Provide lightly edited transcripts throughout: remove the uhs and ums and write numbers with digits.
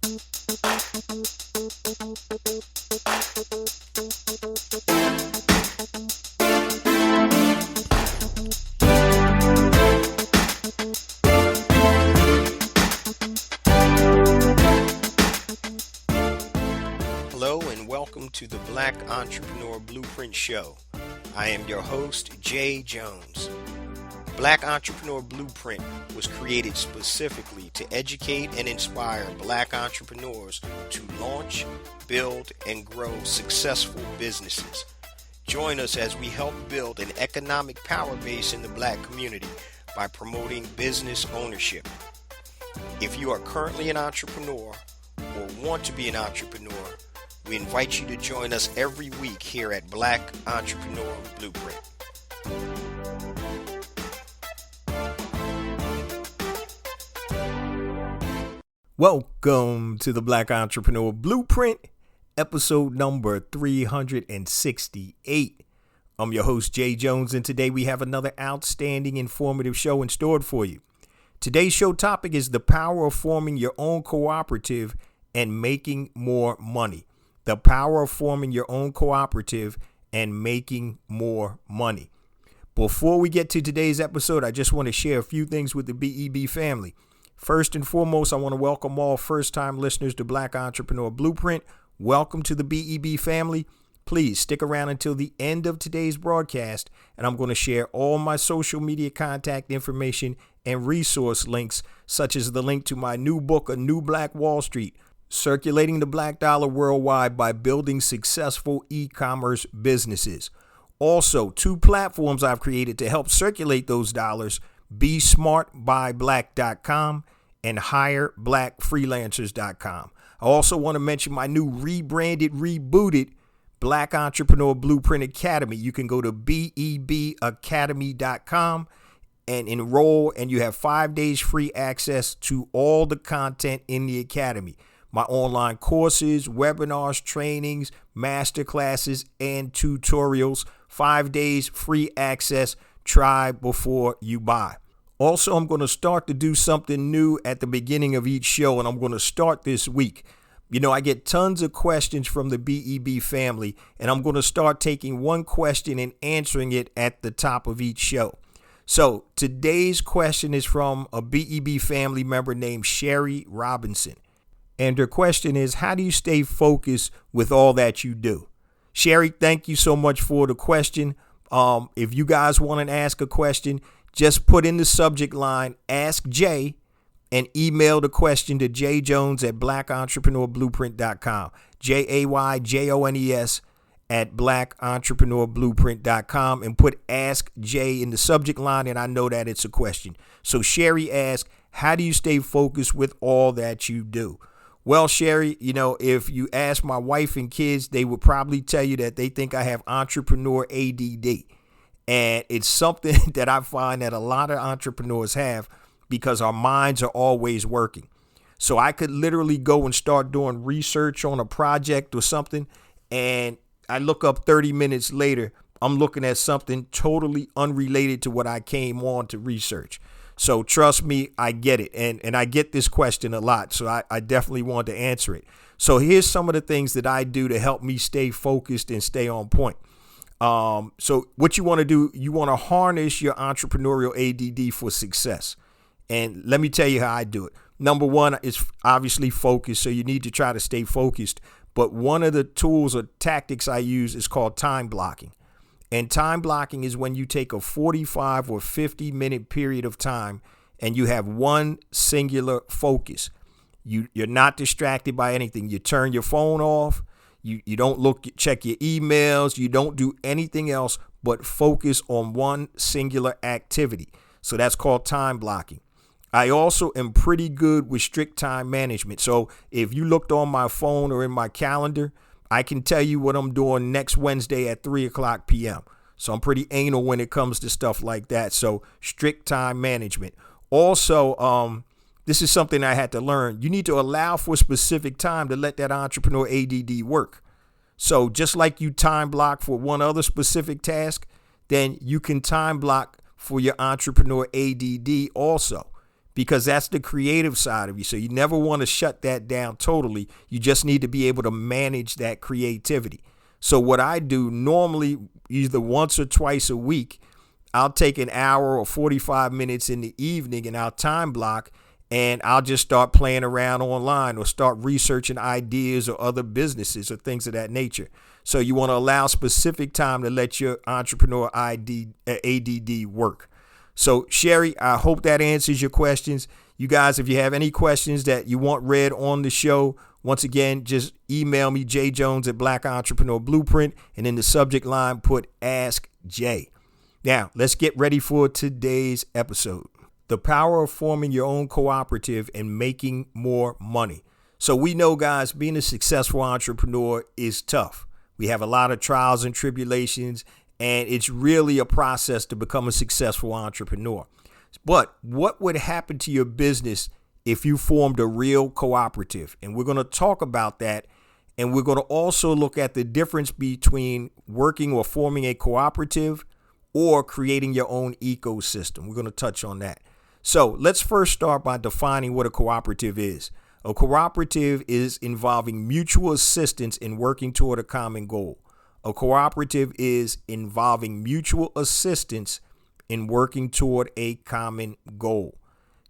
Hello and welcome to the Black Entrepreneur Blueprint Show. I am your host, Jay Jones. Black Entrepreneur Blueprint was created specifically to educate and inspire Black entrepreneurs to launch, build, and grow successful businesses. Join us as we help build an economic power base in the Black community by promoting business ownership. If you are currently an entrepreneur or want to be an entrepreneur, we invite you to join us every week here at Black Entrepreneur Blueprint. Welcome to the Black Entrepreneur Blueprint, episode number 368. I'm your host, Jay Jones, and today we have another outstanding, informative show in store for you. Today's show topic is the power of forming your own cooperative and making more money. The power of forming your own cooperative and making more money. Before we get to today's episode, I just want to share a few things with the BEB family. First and foremost, I want to welcome all first-time listeners to Black Entrepreneur Blueprint. Welcome to the BEB family. Please stick around until the end of today's broadcast, and I'm going to share all my social media contact information and resource links, such as the link to my new book, A New Black Wall Street, Circulating the Black Dollar Worldwide by Building Successful E-Commerce Businesses. Also, two platforms I've created to help circulate those dollars, BeSmartByBlack.com and HireBlackFreelancers.com. I also want to mention my new rebranded, rebooted Black Entrepreneur Blueprint Academy. You can go to BEBacademy.com and enroll, and you have 5 days free access to all the content in the academy. My online courses, webinars, trainings, masterclasses, and tutorials. 5 days free access. Try before you buy. Also, I'm going to start to do something new at the beginning of each show, and I'm going to start this week. You know, I get tons of questions from the BEB family, and I'm going to start taking one question and answering it at the top of each show. So today's question is from a BEB family member named Sherry Robinson. And her question is, how do you stay focused with all that you do? Sherry, thank you so much for the question. If you guys want to ask a question, just put in the subject line, Ask Jay, and email the question to jjones@blackentrepreneurblueprint.com. JAYJONES at blackentrepreneurblueprint.com, and put Ask Jay in the subject line, and I know that it's a question. So Sherry asked, how do you stay focused with all that you do? Well, Sherry, you know, if you ask my wife and kids, they would probably tell you that they think I have entrepreneur ADD. And it's something that I find that a lot of entrepreneurs have because our minds are always working. So I could literally go and start doing research on a project or something, and I look up 30 minutes later, I'm looking at something totally unrelated to what I came on to research. So trust me, I get it. And I get this question a lot. So I definitely want to answer it. So here's some of the things that I do to help me stay focused and stay on point. So what you want to do, you want to harness your entrepreneurial ADD for success. And let me tell you how I do it. Number one is obviously focus. So you need to try to stay focused. But one of the tools or tactics I use is called time blocking. And time blocking is when you take a 45 or 50 minute period of time and you have one singular focus. You're not distracted by anything. You turn your phone off. You don't check your emails. You don't do anything else but focus on one singular activity. So that's called time blocking. I also am pretty good with strict time management. So if you looked on my phone or in my calendar, I can tell you what I'm doing next Wednesday at 3:00 p.m. So I'm pretty anal when it comes to stuff like that. So strict time management. Also, this is something I had to learn. You need to allow for specific time to let that entrepreneur ADD work. So just like you time block for one other specific task, then you can time block for your entrepreneur ADD also. because that's the creative side of you. So you never want to shut that down totally. You just need to be able to manage that creativity. So what I do normally, either once or twice a week, I'll take an hour or 45 minutes in the evening and I'll time block, and I'll just start playing around online or start researching ideas or other businesses or things of that nature. So you want to allow specific time to let your entrepreneur ADD work. So Sherry, I hope that answers your questions. You guys, if you have any questions that you want read on the show, once again, just email me, jjones@Black Entrepreneur Blueprint, and in the subject line, put Ask Jay. Now, let's get ready for today's episode. The power of forming your own cooperative and making more money. So we know, guys, being a successful entrepreneur is tough. We have a lot of trials and tribulations, and it's really a process to become a successful entrepreneur. But what would happen to your business if you formed a real cooperative? And we're going to talk about that. And we're going to also look at the difference between working or forming a cooperative or creating your own ecosystem. We're going to touch on that. So let's first start by defining what a cooperative is. A cooperative is involving mutual assistance in working toward a common goal. A cooperative is involving mutual assistance in working toward a common goal.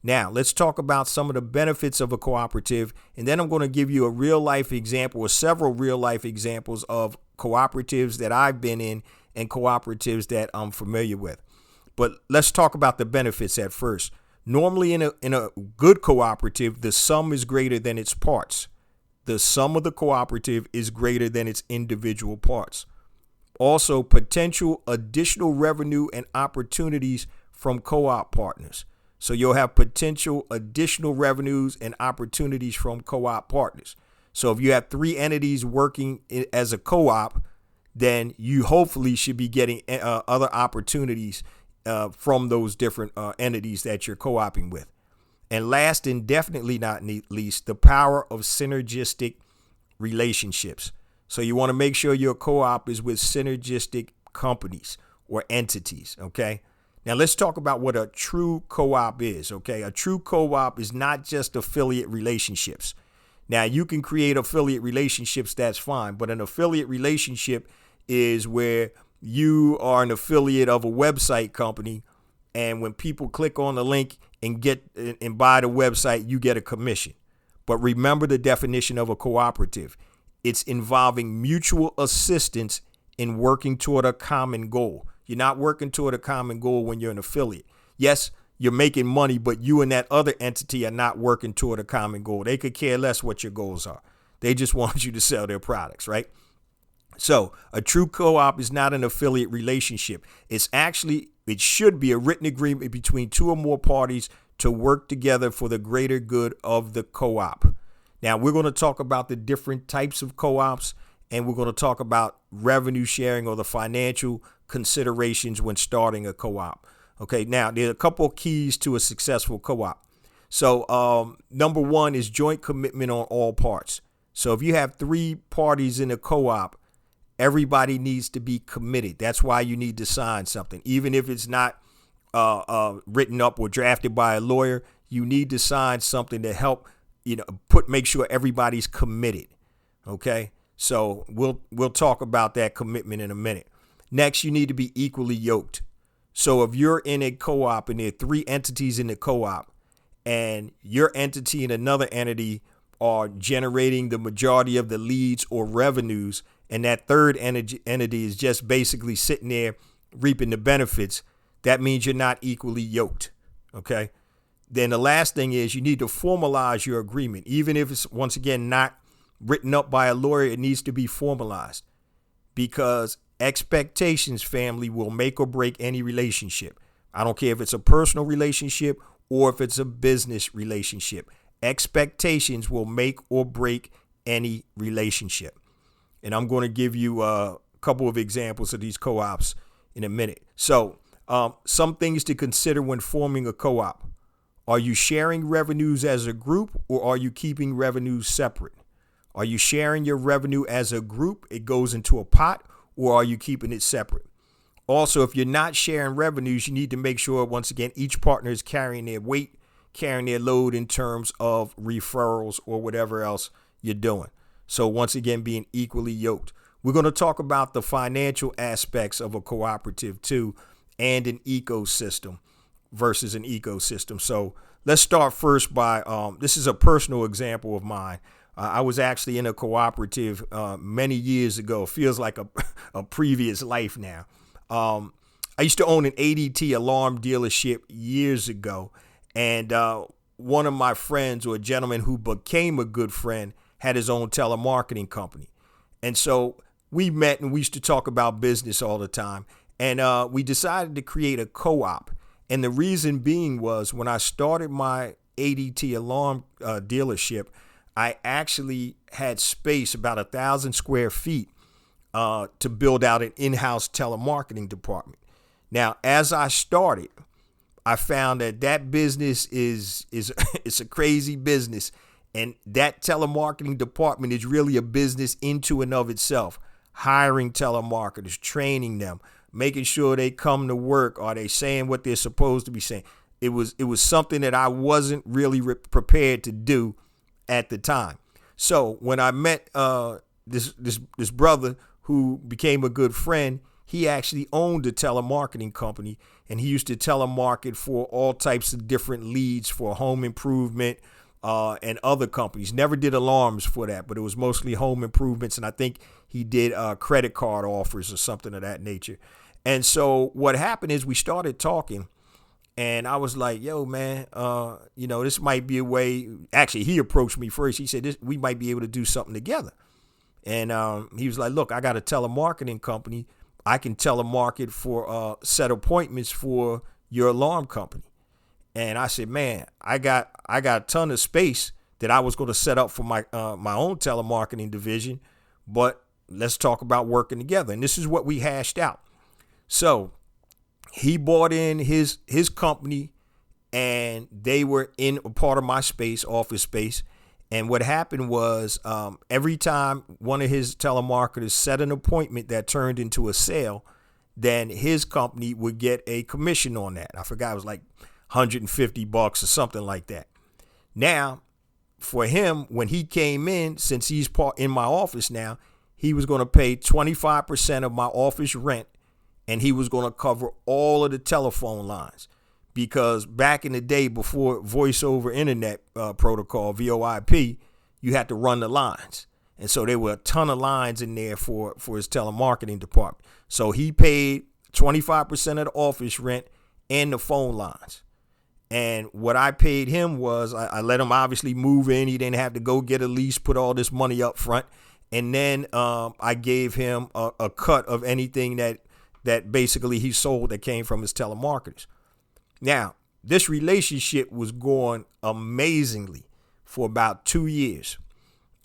Now, let's talk about some of the benefits of a cooperative, and then I'm going to give you a real life example or several real life examples of cooperatives that I've been in and cooperatives that I'm familiar with. But let's talk about the benefits at first. Normally in a good cooperative, the sum is greater than its parts. The sum of the cooperative is greater than its individual parts. Also, potential additional revenue and opportunities from co-op partners. So you'll have potential additional revenues and opportunities from co-op partners. So if you have 3 entities working as a co-op, then you hopefully should be getting other opportunities from those different entities that you're co-oping with. And last and definitely not least, the power of synergistic relationships. So you want to make sure your co-op is with synergistic companies or entities, okay? Now let's talk about what a true co-op is, okay? A true co-op is not just affiliate relationships. Now you can create affiliate relationships, that's fine, but an affiliate relationship is where you are an affiliate of a website company, and when people click on the link and buy the website, you get a commission. But remember the definition of a cooperative. It's involving mutual assistance in working toward a common goal. You're not working toward a common goal when you're an affiliate. Yes, you're making money, but you and that other entity are not working toward a common goal. They could care less what your goals are. They just want you to sell their products, right? So a true co-op is not an affiliate relationship. It should be a written agreement between 2 or more parties to work together for the greater good of the co-op. Now we're going to talk about the different types of co-ops, and we're going to talk about revenue sharing or the financial considerations when starting a co-op. Okay, now there are a couple of keys to a successful co-op. So number 1 is joint commitment on all parts. So if you have 3 parties in a co-op, everybody needs to be committed. That's why you need to sign something. Even if it's not written up or drafted by a lawyer, you need to sign something to help, make sure everybody's committed. Okay? So we'll talk about that commitment in a minute. Next, you need to be equally yoked. So if you're in a co-op and there are 3 entities in the co-op, and your entity and another entity are generating the majority of the leads or revenues, and that third entity is just basically sitting there reaping the benefits, that means you're not equally yoked. Okay. Then the last thing is you need to formalize your agreement. Even if it's, once again, not written up by a lawyer, it needs to be formalized, because expectations, family, will make or break any relationship. I don't care if it's a personal relationship or if it's a business relationship. Expectations will make or break any relationship. And I'm going to give you a couple of examples of these co-ops in a minute. So some things to consider when forming a co-op. Are you sharing revenues as a group, or are you keeping revenues separate? Are you sharing your revenue as a group? It goes into a pot, or are you keeping it separate? Also, if you're not sharing revenues, you need to make sure, once again, each partner is carrying their weight, carrying their load in terms of referrals or whatever else you're doing. So once again, being equally yoked. We're going to talk about the financial aspects of a cooperative too, and an ecosystem versus an ecosystem. So let's start first by, this is a personal example of mine. I was actually in a cooperative many years ago. Feels like a previous life now. I used to own an ADT alarm dealership years ago. And one of my friends, or a gentleman who became a good friend, had his own telemarketing company. And so we met and we used to talk about business all the time. And we decided to create a co-op. And the reason being was when I started my ADT alarm dealership, I actually had space, about 1,000 square feet, to build out an in-house telemarketing department. Now, as I started, I found that business is it's a crazy business. And that telemarketing department is really a business into and of itself. Hiring telemarketers, training them, making sure they come to work. Are they saying what they're supposed to be saying? It was something that I wasn't really prepared to do at the time. So when I met this brother who became a good friend, he actually owned a telemarketing company, and he used to telemarket for all types of different leads for home improvement and other companies. Never did alarms for that, but it was mostly home improvements. And I think he did credit card offers or something of that nature. And so what happened is we started talking, and I was like, yo, man, this might be a way. Actually, he approached me first. He said, we might be able to do something together. And he was like, look, I got a telemarketing company. I can telemarket for set appointments for your alarm company. And I said, man, I got a ton of space that I was going to set up for my own telemarketing division, but let's talk about working together. And this is what we hashed out. So he bought in his company, and they were in a part of my space, office space. And what happened was every time one of his telemarketers set an appointment that turned into a sale, then his company would get a commission on that. I forgot, it was like $150 or something like that. Now, for him, when he came in, since he's in my office now, he was going to pay 25% of my office rent, and he was going to cover all of the telephone lines. Because back in the day, before voice over internet protocol, VoIP, you had to run the lines. And so there were a ton of lines in there for his telemarketing department. So he paid 25% of the office rent and the phone lines. And what I paid him was I let him obviously move in. He didn't have to go get a lease, put all this money up front. And then I gave him a cut of anything that basically he sold that came from his telemarketers. Now, this relationship was going amazingly for about 2 years.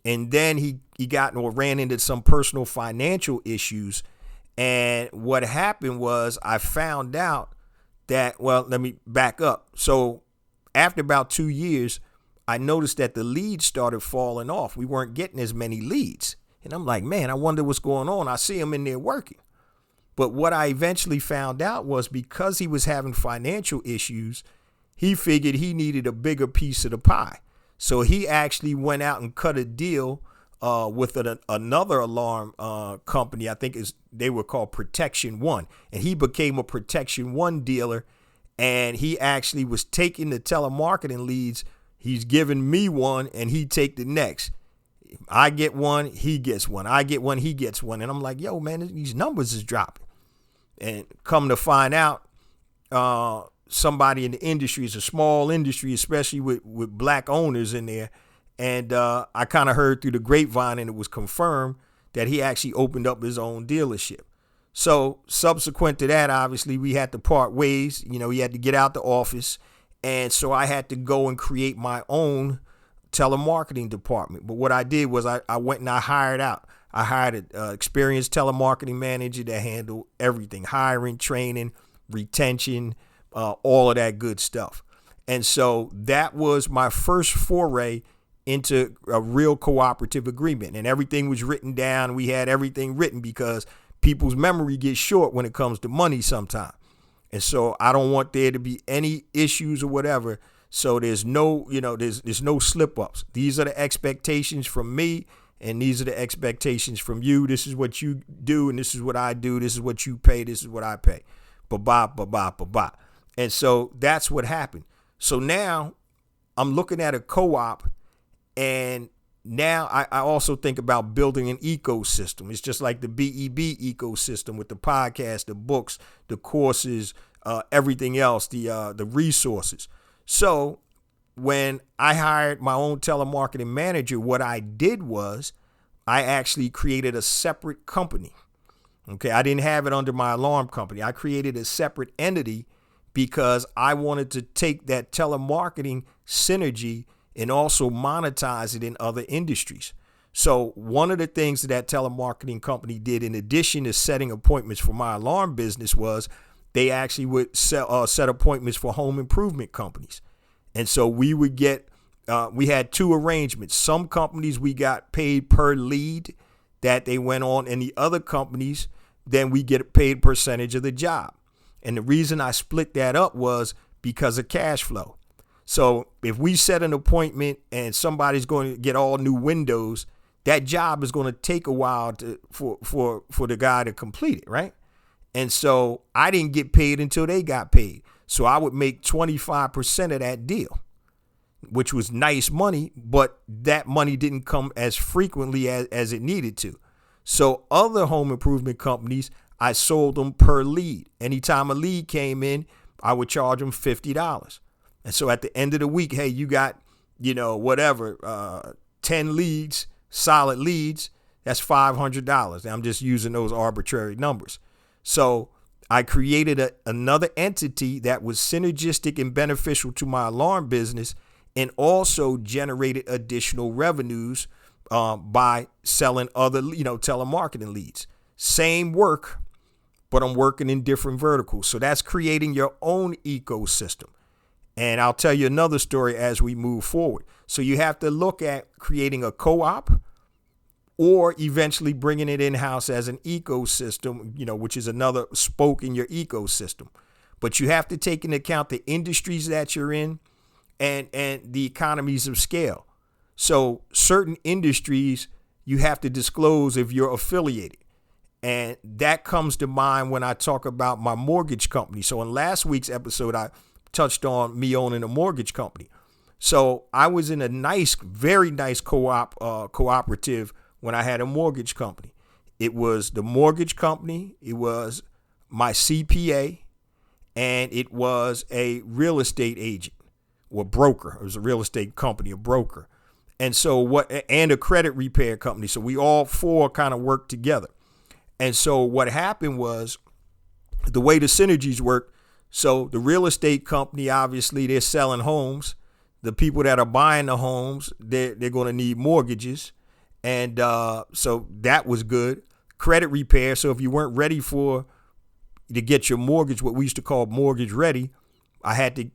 And then he ran into some personal financial issues. And what happened was I found out that, well, let me back up. So after about 2 years, I noticed that the leads started falling off. We weren't getting as many leads. And I'm like, man, I wonder what's going on. I see him in there working. But what I eventually found out was because he was having financial issues, he figured he needed a bigger piece of the pie. So he actually went out and cut a deal with another alarm company. I think they were called Protection One. And he became a Protection One dealer. And he actually was taking the telemarketing leads. He's giving me one, and he take the next. I get one, he gets one. I get one, he gets one. And I'm like, yo, man, these numbers is dropping. And come to find out, somebody in the industry, is a small industry, especially with black owners in there. And I kind of heard through the grapevine, and it was confirmed that he actually opened up his own dealership. So subsequent to that, obviously, we had to part ways. He had to get out the office. And so I had to go and create my own telemarketing department. But what I did was I went and I hired an experienced telemarketing manager to handle everything: hiring, training, retention, all of that good stuff. And so that was my first foray into a real cooperative agreement. And everything was written down. We had everything written because people's memory gets short when it comes to money sometimes. And so I don't want there to be any issues or whatever. So there's no, there's no slip ups. These are the expectations from me, and these are the expectations from you. This is what you do, and this is what I do. This is what you pay. This is what I pay. Ba-ba. And so that's what happened. So now I'm looking at a co-op, and now I also think about building an ecosystem. It's just like the BEB ecosystem with the podcast, the books, the courses, everything else, the resources. So when I hired my own telemarketing manager, what I did was I actually created a separate company. Okay, I didn't have it under my alarm company. I created a separate entity because I wanted to take that telemarketing synergy and also monetize it in other industries. So one of the things that telemarketing company did, in addition to setting appointments for my alarm business, was they actually would set appointments for home improvement companies. And so we would we had two arrangements. Some companies we got paid per lead that they went on, and the other companies, then we get paid percentage of the job. And the reason I split that up was because of cash flow. So if we set an appointment and somebody's going to get all new windows, that job is going to take a while for the guy to complete it, right? And so I didn't get paid until they got paid. So I would make 25% of that deal, which was nice money, but that money didn't come as frequently as it needed to. So other home improvement companies, I sold them per lead. Anytime a lead came in, I would charge them $50. And so at the end of the week, hey, you got, 10 leads, solid leads, that's $500. I'm just using those arbitrary numbers. So I created another entity that was synergistic and beneficial to my alarm business, and also generated additional revenues by selling other, telemarketing leads. Same work, but I'm working in different verticals. So that's creating your own ecosystem. And I'll tell you another story as we move forward. So you have to look at creating a co-op or eventually bringing it in-house as an ecosystem, which is another spoke in your ecosystem. But you have to take into account the industries that you're in and the economies of scale. So certain industries you have to disclose if you're affiliated. And that comes to mind when I talk about my mortgage company. So in last week's episode, I touched on me owning a mortgage company. So I was in a very nice cooperative when I had a mortgage company. It was the mortgage company, it was my CPA, and it was a real estate agent or broker. It was a real estate company, a broker. And a credit repair company. So we all four kind of worked together. And so what happened was the way the synergies work. So the real estate company, obviously, they're selling homes. The people that are buying the homes, they're going to need mortgages. And so that was good. Credit repair. So if you weren't ready to get your mortgage, what we used to call mortgage ready, I had to,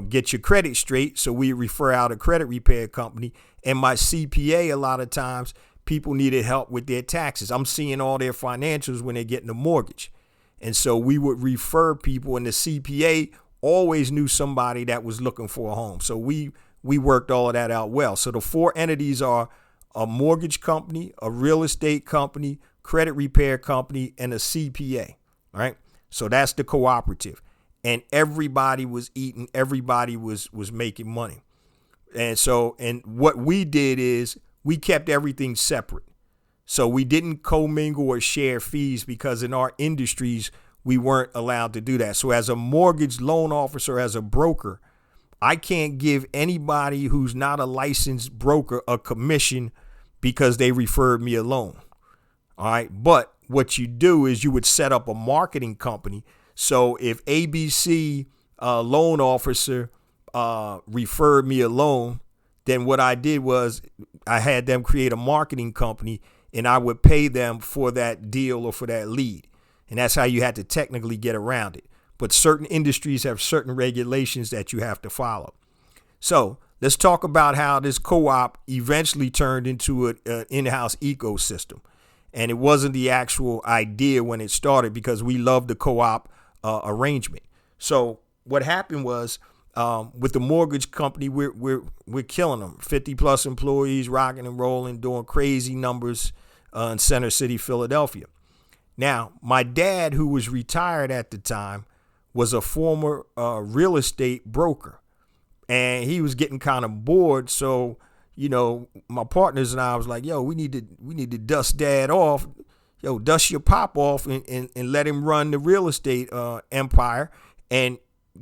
get your credit straight. So we refer out a credit repair company. And my CPA, a lot of times, people needed help with their taxes. I'm seeing all their financials when they're getting a mortgage. And so we would refer people, and the CPA always knew somebody that was looking for a home. So we worked all of that out well. So the four entities are a mortgage company, a real estate company, credit repair company, and a CPA, right? So that's the cooperative. And everybody was eating, everybody was making money. And what we did is we kept everything separate. So we didn't commingle or share fees because in our industries, we weren't allowed to do that. So as a mortgage loan officer, as a broker, I can't give anybody who's not a licensed broker a commission because they referred me a loan. All right. But what you do is you would set up a marketing company. So if ABC loan officer referred me a loan, then what I did was I had them create a marketing company, and I would pay them for that deal or for that lead. And that's how you had to technically get around it. But certain industries have certain regulations that you have to follow. So let's talk about how this co-op eventually turned into an in-house ecosystem. And it wasn't the actual idea when it started because we loved the co-op arrangement. So what happened was With the mortgage company, we're killing them. 50 plus employees, rocking and rolling, doing crazy numbers in Center City, Philadelphia. Now, my dad, who was retired at the time, was a former real estate broker, and he was getting kind of bored. So, my partners and I was like, "Yo, we need to dust Dad off. Yo, dust your pop off and let him run the real estate empire and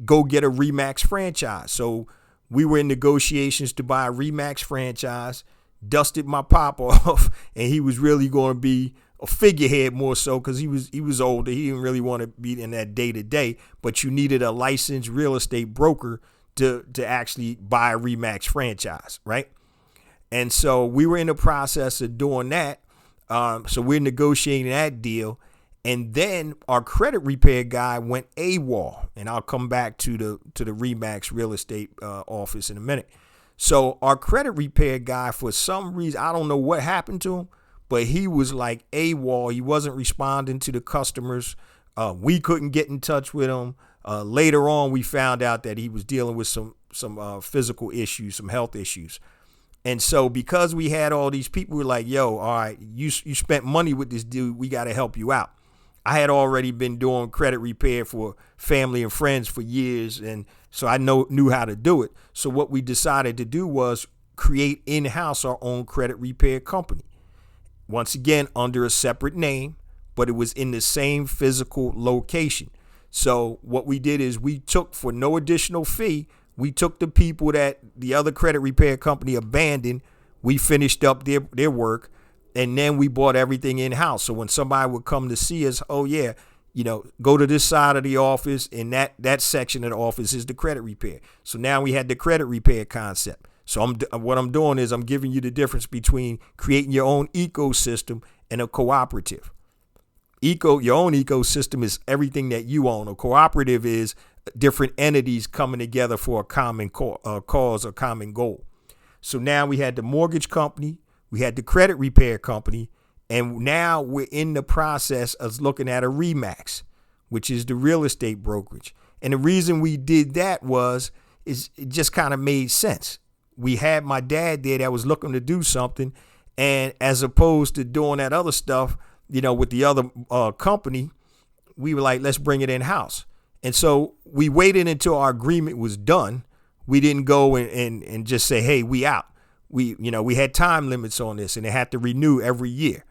go get a Remax franchise." So we were in negotiations to buy a Remax franchise. Dusted my pop off, and he was really going to be a figurehead more so because he was older. He didn't really want to be in that day to day, but you needed a licensed real estate broker to actually buy a Remax franchise, right? And so we were in the process of doing that. So we're negotiating that deal, and then our credit repair guy went AWOL, and I'll come back to the Remax real estate office in a minute. So our credit repair guy, for some reason, I don't know what happened to him, but he was like AWOL. He wasn't responding to the customers. We couldn't get in touch with him. Later on, we found out that he was dealing with some physical issues, some health issues. And so because we had all these people, we were like, yo, all right, you spent money with this dude. We got to help you out. I had already been doing credit repair for family and friends for years, and so I knew how to do it. So what we decided to do was create in-house our own credit repair company. Once again, under a separate name, but it was in the same physical location. So what we did is we took, for no additional fee, we took the people that the other credit repair company abandoned. We finished up their work. And then we bought everything in-house. So when somebody would come to see us, oh, yeah, go to this side of the office, and that section of the office is the credit repair. So now we had the credit repair concept. So what I'm doing is I'm giving you the difference between creating your own ecosystem and a cooperative. Your own ecosystem is everything that you own. A cooperative is different entities coming together for a common cause or common goal. So now we had the mortgage company. We had the credit repair company, and now we're in the process of looking at a Remax, which is the real estate brokerage. And the reason we did that is it just kind of made sense. We had my dad there that was looking to do something, and as opposed to doing that other stuff, with the other company, we were like, let's bring it in-house. And so we waited until our agreement was done. We didn't go and just say, hey, we out. We had time limits on this, and it had to renew every year.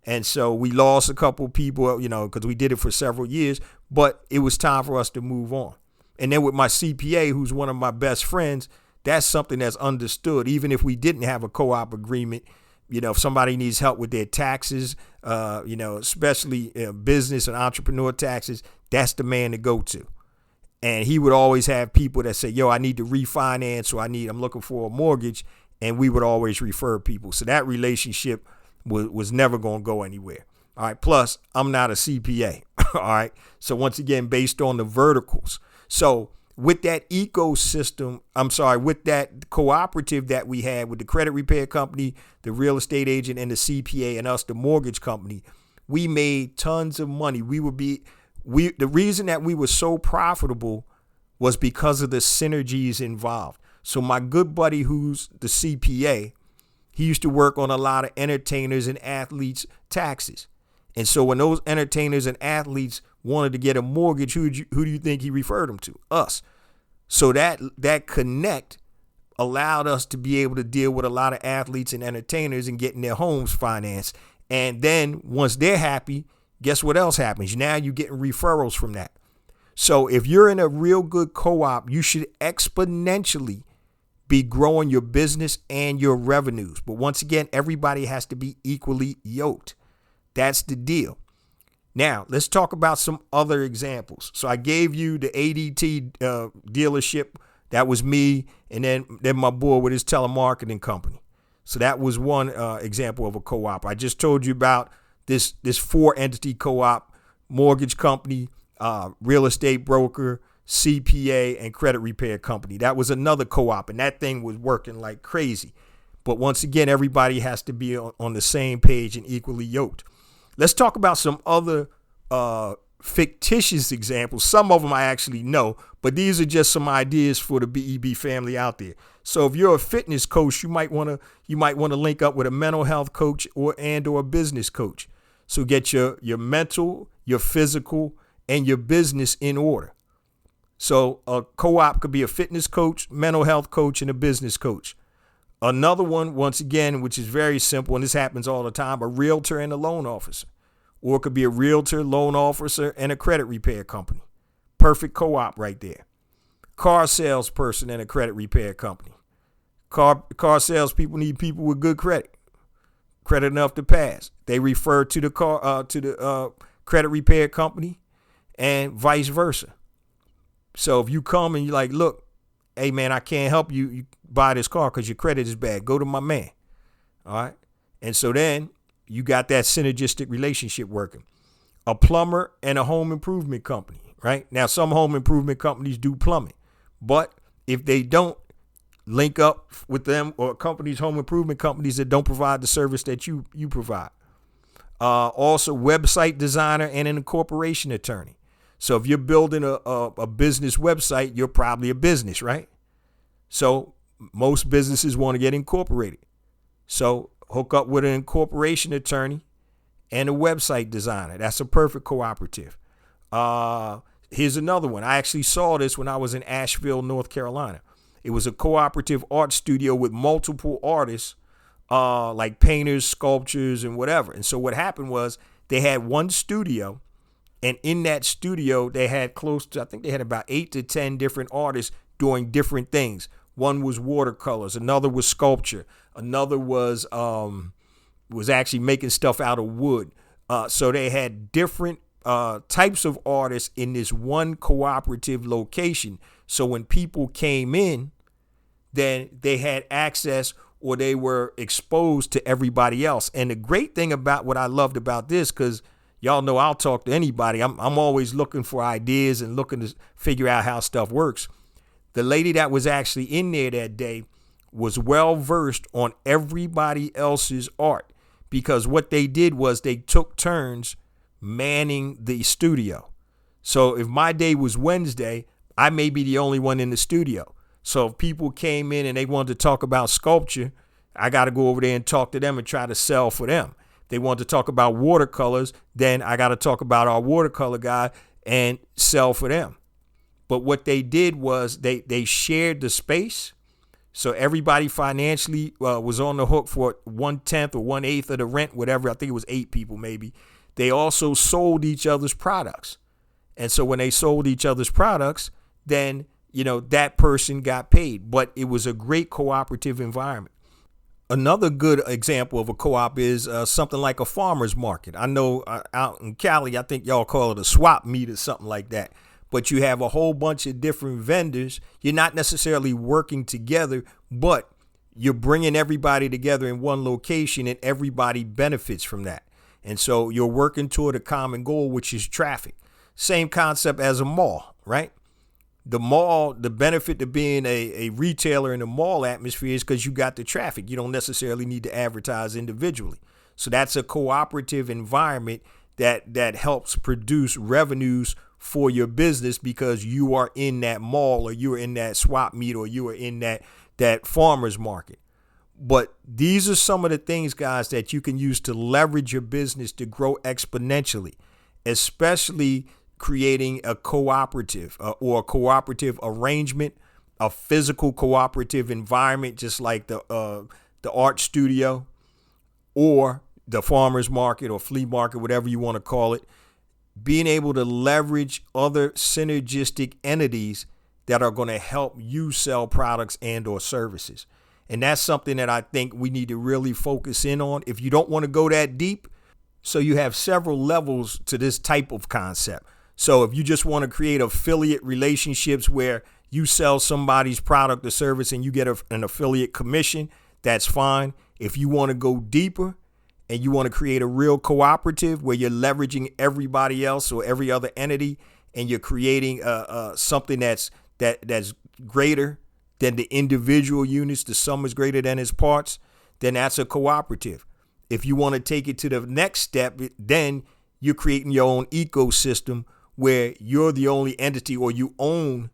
And so we lost a couple people, because we did it for several years, but it was time for us to move on. And then with my CPA, who's one of my best friends, that's something that's understood. Even if we didn't have a co-op agreement, if somebody needs help with their taxes, especially business and entrepreneur taxes, that's the man to go to. And he would always have people that say, yo, I need to refinance, or I'm looking for a mortgage. And we would always refer people. So that relationship was never going to go anywhere. All right. Plus, I'm not a CPA. All right. So once again, based on the verticals. So with that ecosystem, with that cooperative that we had with the credit repair company, the real estate agent, and the CPA, and us, the mortgage company, we made tons of money. The reason that we were so profitable was because of the synergies involved. So my good buddy, who's the CPA, he used to work on a lot of entertainers and athletes' taxes. And so when those entertainers and athletes wanted to get a mortgage, who do you think he referred them to? Us. So that connect allowed us to be able to deal with a lot of athletes and entertainers and getting their homes financed. And then once they're happy, guess what else happens? Now you're getting referrals from that. So if you're in a real good co-op, you should exponentially be growing your business and your revenues. But once again, everybody has to be equally yoked. That's the deal. Now, let's talk about some other examples. So I gave you the ADT dealership. That was me. And then my boy with his telemarketing company. So that was one example of a co-op. I just told you about this 4-entity co-op, mortgage company, real estate broker, CPA, and credit repair company. That was another co-op, and that thing was working like crazy. But once again, everybody has to be on the same page and equally yoked. Let's talk about some other fictitious examples. Some of them I actually know, but these are just some ideas for the BEB family out there. So if you're a fitness coach, you might want to link up with a mental health coach or a business coach. So get your mental, your physical, and your business in order. So a co-op could be a fitness coach, mental health coach, and a business coach. Another one, once again, which is very simple, and this happens all the time, a realtor and a loan officer. Or it could be a realtor, loan officer, and a credit repair company. Perfect co-op right there. Car salesperson and a credit repair company. Car salespeople need people with good credit enough to pass. They refer to the credit repair company, and vice versa. So if you come and you're like, look, hey man, I can't help you buy this car because your credit is bad. Go to my man. All right. And so then you got that synergistic relationship working. A plumber and a home improvement company, right? Now, some home improvement companies do plumbing, but if they don't, link up with them or companies, home improvement companies that don't provide the service that you provide. Also, website designer and an incorporation attorney. So if you're building a business website, you're probably a business, right? So most businesses want to get incorporated. So hook up with an incorporation attorney and a website designer. That's a perfect cooperative. Here's another one. I actually saw this when I was in Asheville, North Carolina. It was a cooperative art studio with multiple artists, like painters, sculptors, and whatever. And so what happened was they had one studio, and in that studio, they had I think they had about 8 to 10 different artists doing different things. One was watercolors, another was sculpture, another was actually making stuff out of wood. So they had different types of artists in this one cooperative location. So when people came in, then they had access or they were exposed to everybody else. And the great thing about what I loved about this, because y'all know I'll talk to anybody. I'm always looking for ideas and looking to figure out how stuff works. The lady that was actually in there that day was well versed on everybody else's art, because what they did was they took turns manning the studio. So if my day was Wednesday, I may be the only one in the studio. So if people came in and they wanted to talk about sculpture, I got to go over there and talk to them and try to sell for them. If they want to talk about watercolors, then I got to talk about our watercolor guy and sell for them. But what they did was they shared the space. So everybody financially was on the hook for 1/10 or 1/8 of the rent, whatever. I think it was 8 people maybe. They also sold each other's products. And so when they sold each other's products, then, that person got paid. But it was a great cooperative environment. Another good example of a co-op is something like a farmer's market. I know out in Cali, I think y'all call it a swap meet or something like that. But you have a whole bunch of different vendors. You're not necessarily working together, but you're bringing everybody together in one location and everybody benefits from that. And so you're working toward a common goal, which is traffic. Same concept as a mall, right? The mall, the benefit to being a retailer in the mall atmosphere is because you got the traffic. You don't necessarily need to advertise individually. So that's a cooperative environment that helps produce revenues for your business because you are in that mall or you are in that swap meet or you are in that farmer's market. But these are some of the things, guys, that you can use to leverage your business to grow exponentially, especially creating a cooperative or a cooperative arrangement, a physical cooperative environment, just like the art studio or the farmer's market or flea market, whatever you want to call it. Being able to leverage other synergistic entities that are going to help you sell products and or services. And that's something that I think we need to really focus in on. If you don't want to go that deep, so you have several levels to this type of concept. So if you just want to create affiliate relationships where you sell somebody's product or service and you get an affiliate commission, that's fine. If you want to go deeper and you want to create a real cooperative where you're leveraging everybody else or every other entity and you're creating something that's greater than the individual units, the sum is greater than its parts, then that's a cooperative. If you want to take it to the next step, then you're creating your own ecosystem where you're the only entity or you own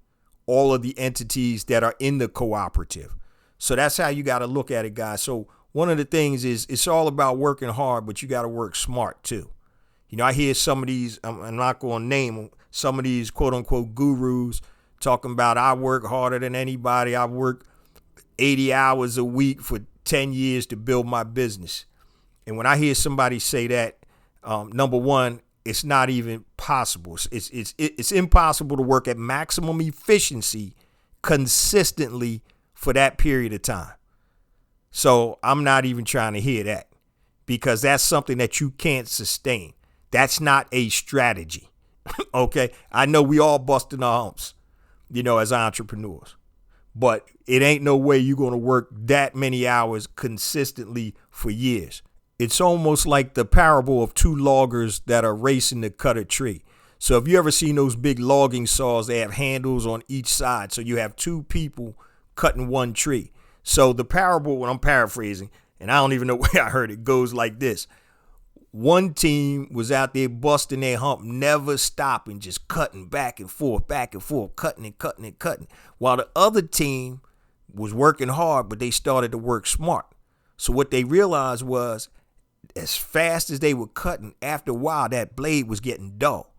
all of the entities that are in the cooperative. So that's how you got to look at it, guys. So one of the things is it's all about working hard, but you got to work smart too. You know, I hear some of these, I'm not going to name them, some of these quote unquote gurus talking about I work harder than anybody. I work 80 hours a week for 10 years to build my business. And when I hear somebody say that, number one, it's not even possible. It's impossible to work at maximum efficiency consistently for that period of time. So I'm not even trying to hear that, because that's something that you can't sustain. That's not a strategy. Okay. I know we all busting our humps, you know, as entrepreneurs, but it ain't no way you're going to work that many hours consistently for years. It's almost like the parable of two loggers that are racing to cut a tree. So if you ever seen those big logging saws, they have handles on each side. So you have two people cutting one tree. So the parable, when I'm paraphrasing, and I don't even know where I heard it, goes like this. One team was out there busting their hump, never stopping, just cutting back and forth, cutting and cutting and cutting. While the other team was working hard, but they started to work smart. So what they realized was, as fast as they were cutting, after a while, that blade was getting dull.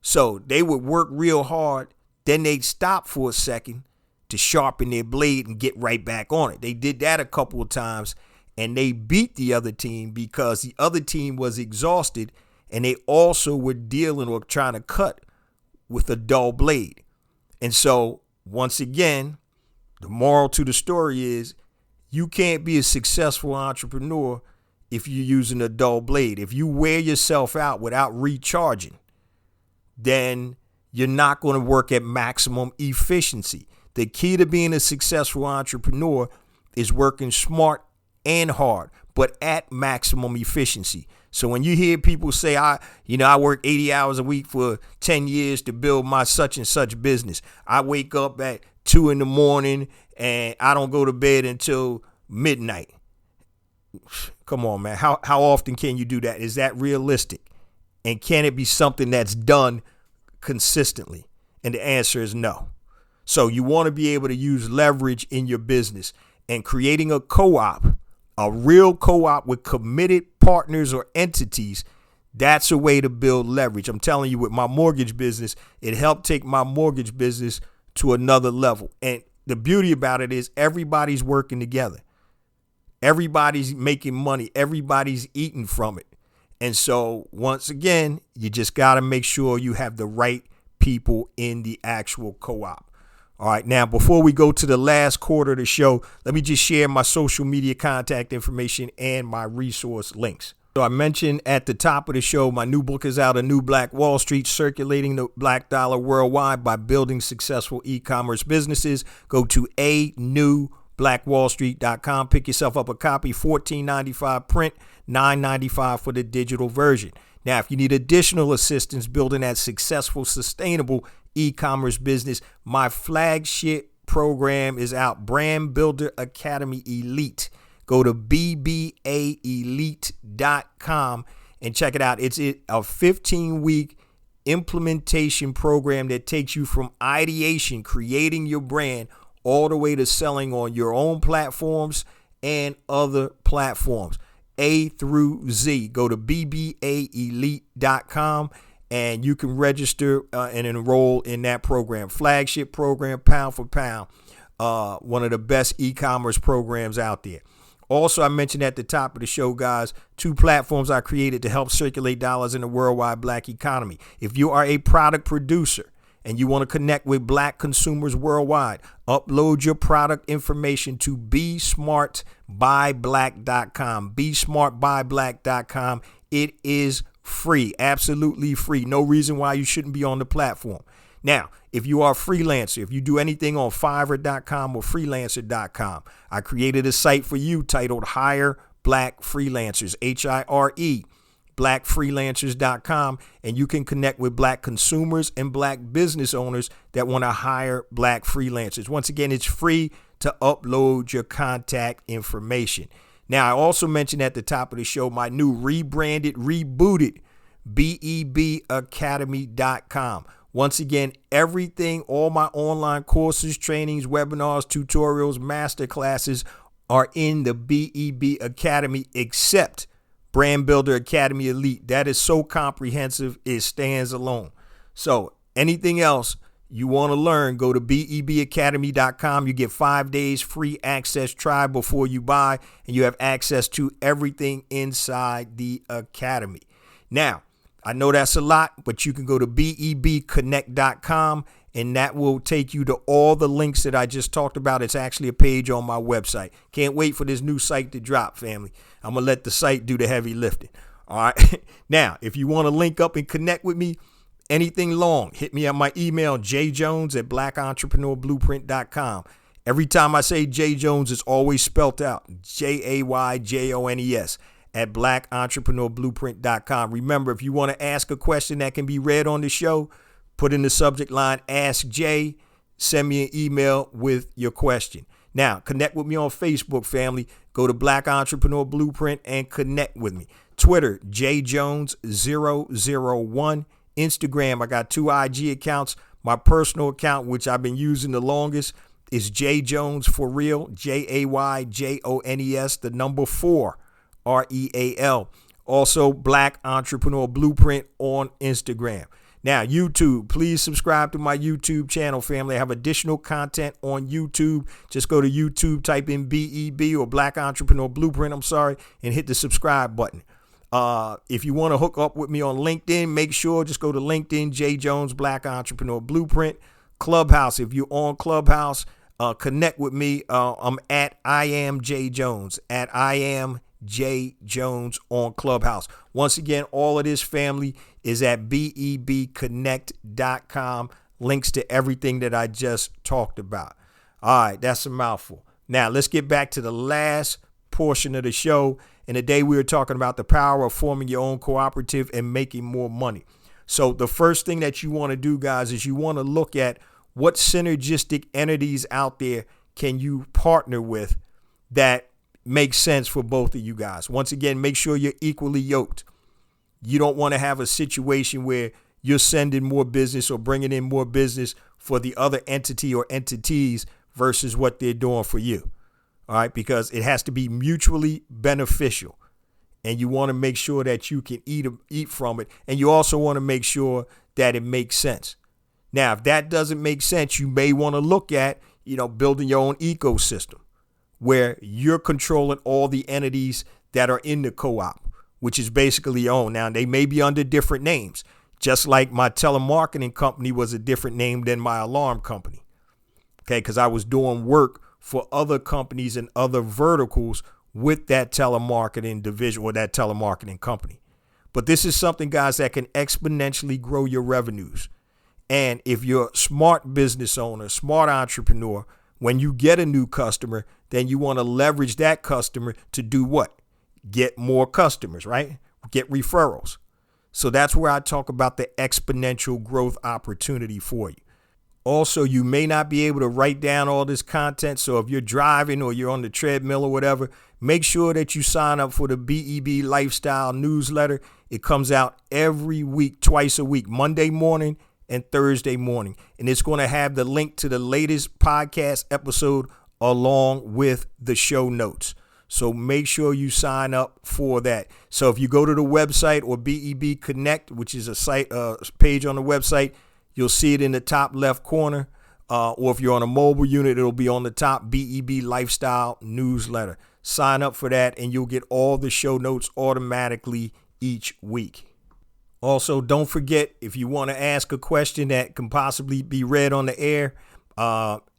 So they would work real hard. Then they'd stop for a second to sharpen their blade and get right back on it. They did that a couple of times, and they beat the other team because the other team was exhausted, and they also were dealing or trying to cut with a dull blade. And so once again, the moral to the story is you can't be a successful entrepreneur if you're using a dull blade. If you wear yourself out without recharging, then you're not going to work at maximum efficiency. The key to being a successful entrepreneur is working smart and hard, but at maximum efficiency. So when you hear people say, I work 80 hours a week for 10 years to build my such and such business. I wake up at 2 a.m. and I don't go to bed until midnight. Come on, man. How often can you do that? Is that realistic? And can it be something that's done consistently? And the answer is no. So you want to be able to use leverage in your business, and creating a co-op, a real co-op with committed partners or entities. That's a way to build leverage. I'm telling you, with my mortgage business, it helped take my mortgage business to another level. And the beauty about it is everybody's working together. Everybody's making money. Everybody's eating from it. And so once again, you just got to make sure you have the right people in the actual co-op. All right. Now, before we go to the last quarter of the show, let me just share my social media contact information and my resource links. So I mentioned at the top of the show, my new book is out, A New Black Wall Street, Circulating the Black Dollar Worldwide by Building Successful E-Commerce Businesses. Go to anewblackwallstreet.com. Pick yourself up a copy, $14.95 print, $9.95 for the digital version. Now, if you need additional assistance building that successful, sustainable e-commerce business, my flagship program is out, Brand Builder Academy Elite. Go to bbaelite.com and check it out. It's a 15-week implementation program that takes you from ideation, creating your brand, all the way to selling on your own platforms and other platforms, A through Z. Go to bbaelite.com and you can register and enroll in that program. Flagship program, pound for pound, one of the best e-commerce programs out there. Also, I mentioned at the top of the show, guys, 2 platforms I created to help circulate dollars in the worldwide black economy. If you are a product producer and you want to connect with black consumers worldwide, upload your product information to besmartbyblack.com. besmartbyblack.com. It is free, absolutely free. No reason why you shouldn't be on the platform. Now, if you are a freelancer, if you do anything on Fiverr.com or freelancer.com, I created a site for you titled Hire Black Freelancers, HIRE, blackfreelancers.com, and you can connect with black consumers and black business owners that want to hire black freelancers. Once again, it's free to upload your contact information. Now, I also mentioned at the top of the show my new rebranded, rebooted BEBacademy.com. Once again, everything, all my online courses, trainings, webinars, tutorials, master classes are in the BEB Academy, except Brand Builder Academy Elite. That is so comprehensive, it stands alone. So anything else you want to learn, go to BEBacademy.com. You get 5 days free access, try before you buy, and you have access to everything inside the academy. Now, I know that's a lot, but you can go to BEBconnect.com, and that will take you to all the links that I just talked about. It's actually a page on my website. Can't wait for this new site to drop, family. I'm going to let the site do the heavy lifting. All right. Now, if you want to link up and connect with me, anything long, hit me at my email, jjones@blackentrepreneurBlueprint.com. Every time I say J Jones, it's always spelt out, JAYJONES at blackentrepreneurBlueprint.com. Remember, if you want to ask a question that can be read on the show, put in the subject line, Ask Jay, send me an email with your question. Now, connect with me on Facebook, family. Go to Black Entrepreneur Blueprint and connect with me. Twitter, jjones001. Instagram, I got 2 IG accounts. My personal account, which I've been using the longest, is jjones for real, JAYJONES, the number 4, REAL. Also, Black Entrepreneur Blueprint on Instagram. Now, YouTube, please subscribe to my YouTube channel, family. I have additional content on YouTube. Just go to YouTube, type in BEB or Black Entrepreneur Blueprint, and hit the subscribe button. If you want to hook up with me on LinkedIn, make sure just go to LinkedIn, J Jones, Black Entrepreneur Blueprint. Clubhouse, if you're on Clubhouse, connect with me. I'm at I am J Jones, at I am J Jones on Clubhouse. Once again, all of this, family, is at BEBconnect.com. Links to everything that I just talked about. All right, that's a mouthful. Now, let's get back to the last portion of the show. And today we were talking about the power of forming your own cooperative and making more money. So the first thing that you want to do, guys, is you want to look at what synergistic entities out there can you partner with that makes sense for both of you guys. Once again, make sure you're equally yoked. You don't want to have a situation where you're sending more business or bringing in more business for the other entity or entities versus what they're doing for you. All right, because it has to be mutually beneficial, and you want to make sure that you can eat from it. And you also want to make sure that it makes sense. Now, if that doesn't make sense, you may want to look at, building your own ecosystem where you're controlling all the entities that are in the co-op, which is basically your own. Now, they may be under different names, just like my telemarketing company was a different name than my alarm company. Okay, because I was doing work for other companies and other verticals with that telemarketing division or that telemarketing company. But this is something, guys, that can exponentially grow your revenues. And if you're a smart business owner, smart entrepreneur, when you get a new customer, then you want to leverage that customer to do what? Get more customers, right? Get referrals. So that's where I talk about the exponential growth opportunity for you. Also, you may not be able to write down all this content. So if you're driving or you're on the treadmill or whatever, make sure that you sign up for the BEB Lifestyle newsletter. It comes out every week, twice a week, Monday morning and Thursday morning. And it's going to have the link to the latest podcast episode along with the show notes. So make sure you sign up for that. So if you go to the website or BEB Connect, which is a site page on the website, you'll see it in the top left corner. Or if you're on a mobile unit, it'll be on the top, BEB Lifestyle Newsletter. Sign up for that and you'll get all the show notes automatically each week. Also, don't forget, if you want to ask a question that can possibly be read on the air,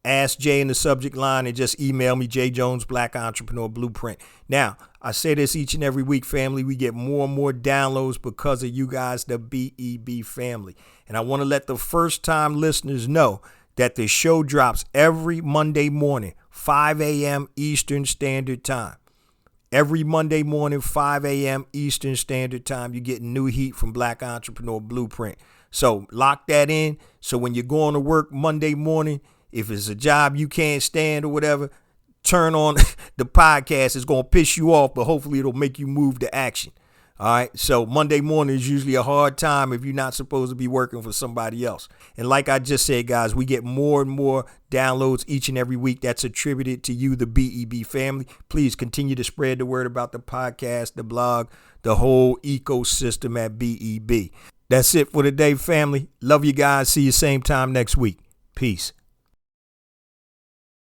ask Jay in the subject line and just email me, J Jones, Black Entrepreneur Blueprint. Now, I say this each and every week, family. We get more and more downloads because of you guys, the BEB family. And I want to let the first time listeners know that the show drops every Monday morning, 5 a.m. Eastern Standard Time. Every Monday morning, 5 a.m. Eastern Standard Time, you're getting new heat from Black Entrepreneur Blueprint. So lock that in. So when you're going to work Monday morning, if it's a job you can't stand or whatever, turn on the podcast. It's going to piss you off, but hopefully it'll make you move to action. All right. So Monday morning is usually a hard time if you're not supposed to be working for somebody else. And like I just said, guys, we get more and more downloads each and every week. That's attributed to you, the BEB family. Please continue to spread the word about the podcast, the blog, the whole ecosystem at BEB. That's it for today, family. Love you guys. See you same time next week. Peace.